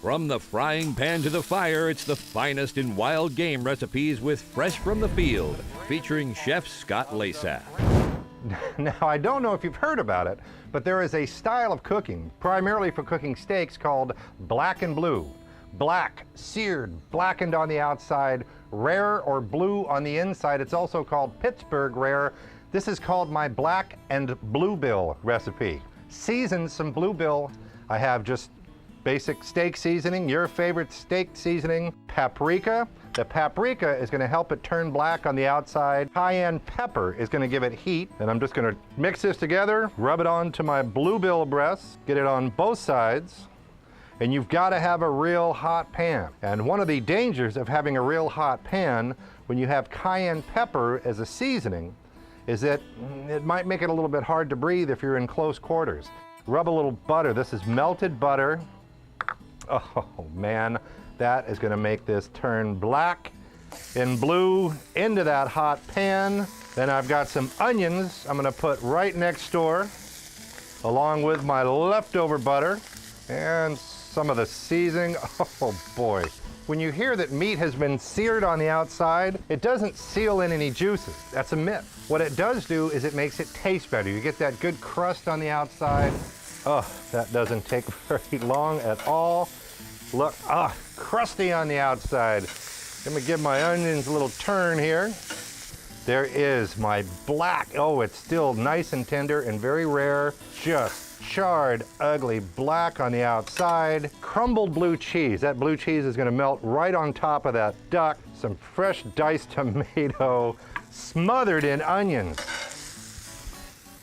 From the frying pan to the fire, it's the finest in wild game recipes with Fresh from the Field, featuring Chef Scott Lassath. Now, I don't know if you've heard about it, but there is a style of cooking, primarily for cooking steaks, called black and blue. Black, seared, blackened on the outside, rare or blue on the inside. It's also called Pittsburgh rare. This is called my black and bluebill recipe. Season some bluebill. I have just basic steak seasoning, your favorite steak seasoning, paprika. The paprika is going to help it turn black on the outside. Cayenne pepper is going to give it heat. And I'm just going to mix this together, rub it onto my bluebill breast, get it on both sides. And you've got to have a real hot pan. And one of the dangers of having a real hot pan when you have cayenne pepper as a seasoning is that it might make it a little bit hard to breathe if you're in close quarters. Rub a little butter. This is melted butter. Oh man, that is going to make this turn black and blue into that hot pan. Then I've got some onions I'm going to put right next door, along with my leftover butter and some of the seasoning. Oh boy. When you hear that meat has been seared on the outside, it doesn't seal in any juices. That's a myth. What it does do is it makes it taste better. You get that good crust on the outside. Oh, that doesn't take very long at all. Look, crusty on the outside. Let me give my onions a little turn here. There is my black. Oh, it's still nice and tender and very rare. Just charred, ugly black on the outside. Crumbled blue cheese. That blue cheese is going to melt right on top of that duck. Some fresh diced tomato smothered in onions.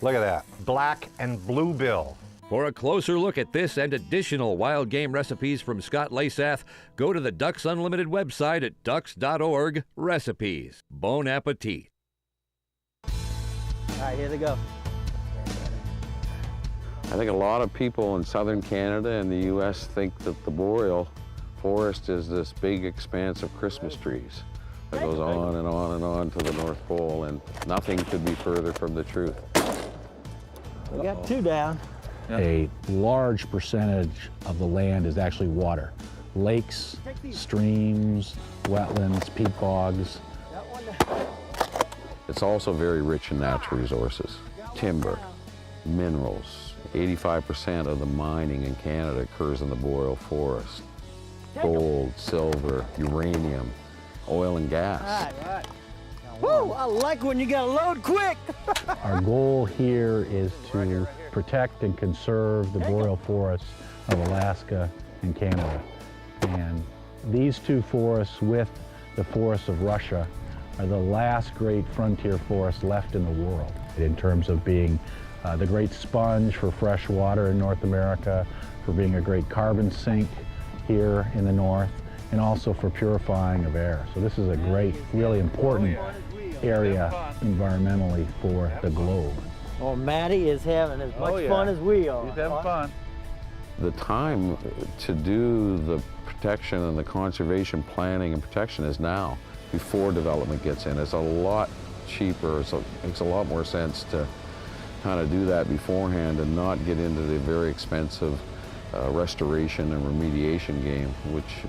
Look at that. Black and bluebill. For a closer look at this and additional wild game recipes from Scott Lassath, go to the Ducks Unlimited website at ducks.org. Recipes. Bon appetit. All right, here they go. I think a lot of people in southern Canada and the U.S. think that the Boreal Forest is this big expanse of Christmas trees that goes on and on and on to the North Pole, and nothing could be further from the truth. We got two down. A large percentage of the land is actually water. Lakes, streams, wetlands, peat bogs. It's also very rich in natural resources. Timber, minerals. 85% of the mining in Canada occurs in the Boreal Forest. Gold, silver, uranium, oil and gas. Right. Woo, I like when you got to load quick. Our goal here is to protect and conserve the Boreal Forests of Alaska and Canada. And these two forests with the forests of Russia are the last great frontier forests left in the world in terms of being the great sponge for fresh water in North America, for being a great carbon sink here in the north, and also for purifying of air. So this is a great, really important area environmentally for the globe. Oh, Matty is having as much fun as we are. He's having fun. The time to do the protection and the conservation planning and protection is now, before development gets in. It's a lot cheaper, so it makes a lot more sense to kind of do that beforehand and not get into the very expensive restoration and remediation game,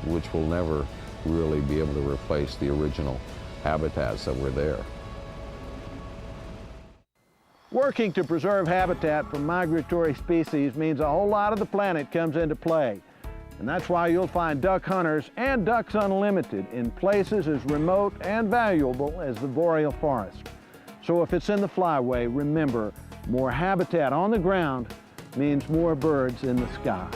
which will never really be able to replace the original habitats that were there. Working to preserve habitat for migratory species means a whole lot of the planet comes into play. And that's why you'll find duck hunters and Ducks Unlimited in places as remote and valuable as the Boreal Forest. So if it's in the flyway, remember, more habitat on the ground means more birds in the sky.